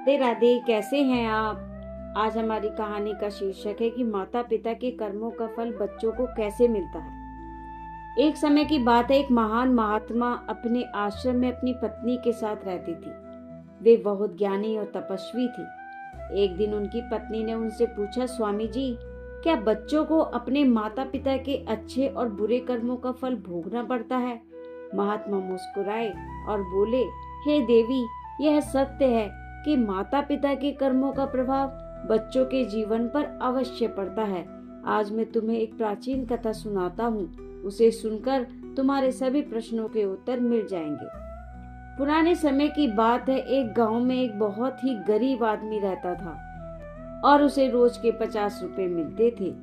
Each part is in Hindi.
राधे राधे, कैसे हैं आप। आज हमारी कहानी का शीर्षक है कि माता पिता के कर्मों का फल बच्चों को कैसे मिलता है। एक समय की बात है, एक महान महात्मा अपने आश्रम में अपनी पत्नी के साथ रहती थी। वे बहुत ज्ञानी और तपस्वी थी। एक दिन उनकी पत्नी ने उनसे पूछा, स्वामी जी, क्या बच्चों को अपने माता पिता के अच्छे और बुरे कर्मों का फल भोगना पड़ता है। महात्मा मुस्कुराए और बोले, हे देवी, यह सत्य है कि माता पिता के कर्मों का प्रभाव बच्चों के जीवन पर अवश्य पड़ता है। आज मैं तुम्हें एक प्राचीन कथा सुनाता हूँ। उसे सुनकर तुम्हारे सभी प्रश्नों के उत्तर मिल जाएंगे। पुराने समय की बात है, एक गांव में एक बहुत ही गरीब आदमी रहता था और उसे रोज के 50 रुपए मिलते थे।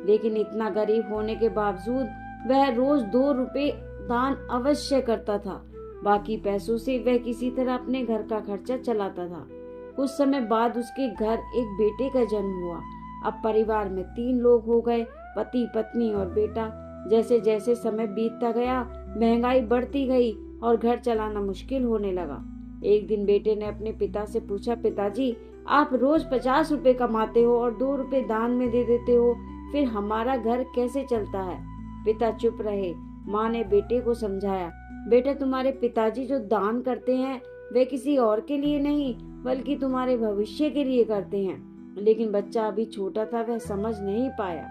लेकिन इतना गरीब होने के बावजूद वह रोज 2 रुपए दान अवश्य करता था। बाकी पैसों से वह किसी तरह अपने घर का खर्चा चलाता था। कुछ समय बाद उसके घर एक बेटे का जन्म हुआ। अब परिवार में 3 लोग हो गए, पति, पत्नी और बेटा। जैसे जैसे समय बीतता गया, महंगाई बढ़ती गई और घर चलाना मुश्किल होने लगा। एक दिन बेटे ने अपने पिता से पूछा, पिताजी, आप रोज 50 रुपए कमाते हो और 2 रुपए दान में दे देते हो, फिर हमारा घर कैसे चलता है। पिता चुप रहे। माँ ने बेटे को समझाया, बेटा, तुम्हारे पिताजी जो दान करते हैं वे किसी और के लिए नहीं बल्कि तुम्हारे भविष्य के लिए करते हैं। लेकिन बच्चा अभी छोटा था, वह समझ नहीं पाया।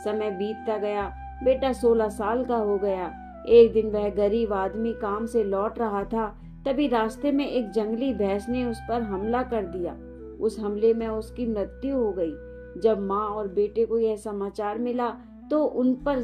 समय बीतता गया, बेटा 16 साल का हो गया। एक दिन वह गरीब आदमी काम से लौट रहा था, तभी रास्ते में एक जंगली भैंस ने उस पर हमला कर दिया। उस हमले में उसकी मृत्यु हो गई। जब माँ और बेटे को यह समाचार मिला तो उन पर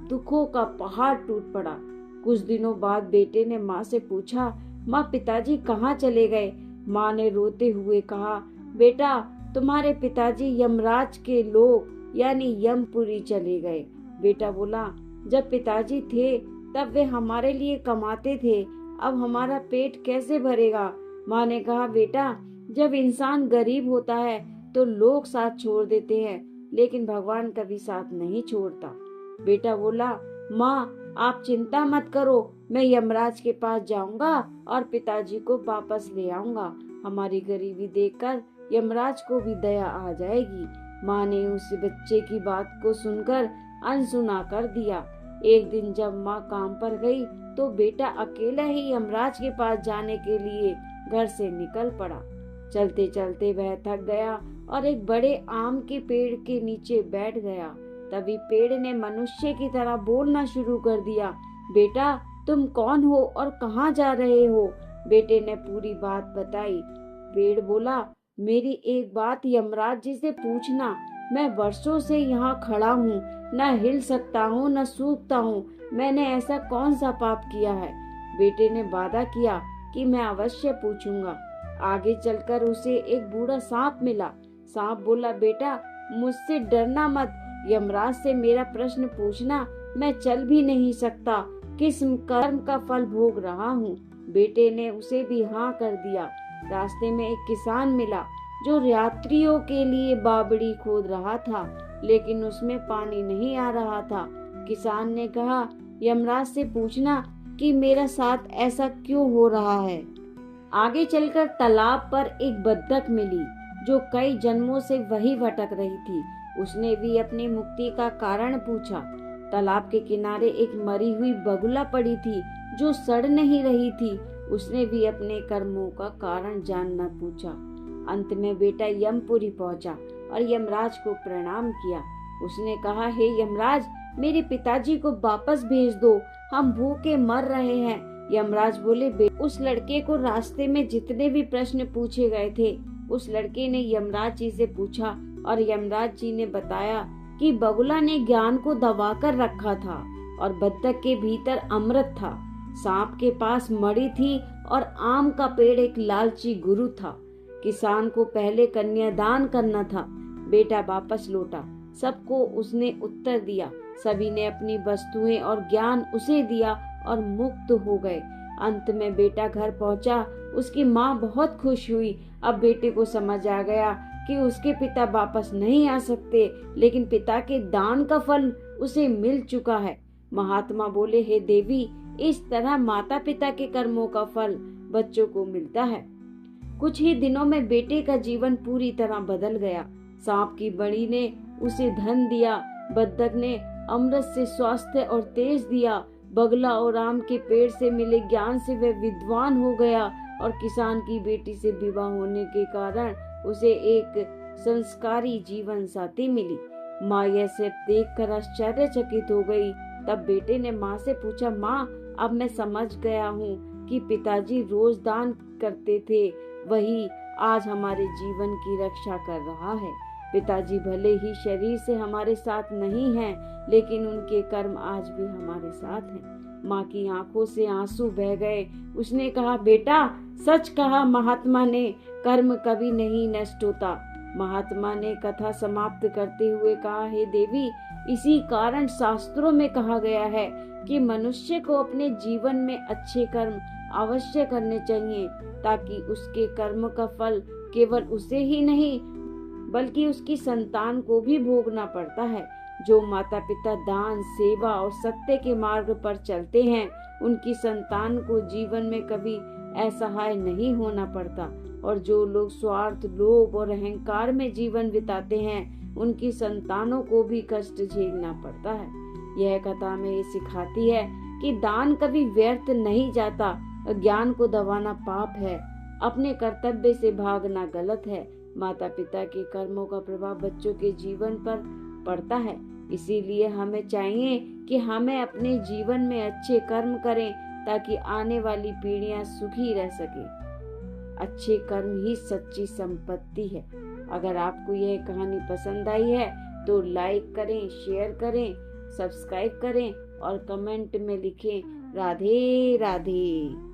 दुखों का पहाड़ टूट पड़ा। कुछ दिनों बाद बेटे ने माँ से पूछा, माँ, पिताजी कहाँ चले गए। माँ ने रोते हुए कहा, बेटा, तुम्हारे पिताजी यमराज के लोग यानी यमपुरी चले गए। बेटा बोला, जब पिताजी थे तब वे हमारे लिए कमाते थे, अब हमारा पेट कैसे भरेगा। माँ ने कहा, बेटा, जब इंसान गरीब होता है तो लोग साथ छोड़ देते हैं, लेकिन भगवान कभी साथ नहीं छोड़ता। बेटा बोला, माँ, आप चिंता मत करो, मैं यमराज के पास जाऊंगा और पिताजी को वापस ले आऊंगा। हमारी गरीबी देखकर यमराज को भी दया आ जाएगी। माँ ने उस बच्चे की बात को सुनकर अनसुना कर दिया। एक दिन जब माँ काम पर गई तो बेटा अकेला ही यमराज के पास जाने के लिए घर से निकल पड़ा। चलते चलते वह थक गया और एक बड़े आम के पेड़ के नीचे बैठ गया। तभी पेड़ ने मनुष्य की तरह बोलना शुरू कर दिया, बेटा, तुम कौन हो और कहाँ जा रहे हो। बेटे ने पूरी बात बताई। पेड़ बोला, मेरी एक बात यमराज जी से पूछना, मैं वर्षों से यहाँ खड़ा हूँ, न हिल सकता हूँ न सूखता हूँ, मैंने ऐसा कौन सा पाप किया है। बेटे ने वादा किया कि मैं अवश्य पूछूंगा। आगे चलकर उसे एक बूढ़ा सांप मिला। सांप बोला, बेटा, मुझसे डरना मत, यमराज से मेरा प्रश्न पूछना, मैं चल भी नहीं सकता, किस कर्म का फल भोग रहा हूँ। बेटे ने उसे भी हाँ कर दिया। रास्ते में एक किसान मिला जो यात्रियों के लिए बावड़ी खोद रहा था, लेकिन उसमें पानी नहीं आ रहा था। किसान ने कहा, यमराज से पूछना कि मेरा साथ ऐसा क्यों हो रहा है। आगे चलकर तालाब पर एक बत्तख मिली जो कई जन्मों से वही भटक रही थी। उसने भी अपनी मुक्ति का कारण पूछा। तालाब के किनारे एक मरी हुई बगुला पड़ी थी जो सड़ नहीं रही थी। उसने भी अपने कर्मों का कारण जानना पूछा। अंत में बेटा यमपुरी पहुंचा और यमराज को प्रणाम किया। उसने कहा, हे यमराज, मेरे पिताजी को वापस भेज दो, हम भूखे मर रहे हैं। यमराज बोले, उस लड़के को रास्ते में जितने भी प्रश्न पूछे गए थे उस लड़के ने यमराज जी से पूछा और यमराज जी ने बताया कि बगुला ने ज्ञान को दबाकर रखा था और बत्तख के भीतर अमृत था। सांप के पास मणि थी और आम का पेड़ एक लालची गुरु था। किसान को पहले कन्यादान करना था। बेटा वापस लौटा, सबको उसने उत्तर दिया। सभी ने अपनी वस्तुएं और ज्ञान उसे दिया और मुक्त हो गए। अंत में बेटा घर पहुंचा। उसकी माँ बहुत खुश हुई। अब बेटे को समझ आ गया कि उसके पिता वापस नहीं आ सकते, लेकिन पिता के दान का फल उसे मिल चुका है। महात्मा बोले, हे देवी, इस तरह माता पिता के कर्मों का फल बच्चों को मिलता है। कुछ ही दिनों में बेटे का जीवन पूरी तरह बदल गया। सांप की बड़ी ने उसे धन दिया, बत्तख ने अमृत से स्वास्थ्य और तेज दिया, बगला और आम के पेड़ से मिले ज्ञान से वह विद्वान हो गया और किसान की बेटी से विवाह होने के कारण उसे एक संस्कारी जीवन साथी मिली। माँ यह सब देखकर आश्चर्यचकित हो गई। तब बेटे ने माँ से पूछा, माँ अब मैं समझ गया हूँ कि पिताजी रोज दान करते थे, वही आज हमारे जीवन की रक्षा कर रहा है। पिताजी भले ही शरीर से हमारे साथ नहीं हैं, लेकिन उनके कर्म आज भी हमारे साथ हैं। माँ की आंखों से आंसू बह गए। उसने कहा, बेटा सच कहा महात्मा ने, कर्म कभी नहीं नष्ट होता। महात्मा ने कथा समाप्त करते हुए कहा, हे देवी, इसी कारण शास्त्रों में कहा गया है कि मनुष्य को अपने जीवन में अच्छे कर्म अवश्य करने चाहिए, ताकि उसके कर्म का फल केवल उसे ही नहीं बल्कि उसकी संतान को भी भोगना पड़ता है। जो माता पिता दान, सेवा और सत्य के मार्ग पर चलते हैं, उनकी संतान को जीवन में कभी असहाय नहीं होना पड़ता, और जो लोग स्वार्थ, लोभ और अहंकार में जीवन बिताते हैं, उनकी संतानों को भी कष्ट झेलना पड़ता है। यह कथा में ये सिखाती है कि दान कभी व्यर्थ नहीं जाता, ज्ञान को दबाना पाप है, अपने कर्तव्य से भागना गलत है। माता पिता के कर्मों का प्रभाव बच्चों के जीवन पर पड़ता है, इसीलिए हमें चाहिए कि हमें अपने जीवन में अच्छे कर्म करें, ताकि आने वाली पीढ़ियां सुखी रह सके। अच्छे कर्म ही सच्ची संपत्ति है। अगर आपको यह कहानी पसंद आई है तो लाइक करें, शेयर करें, सब्सक्राइब करें और कमेंट में लिखें राधे राधे।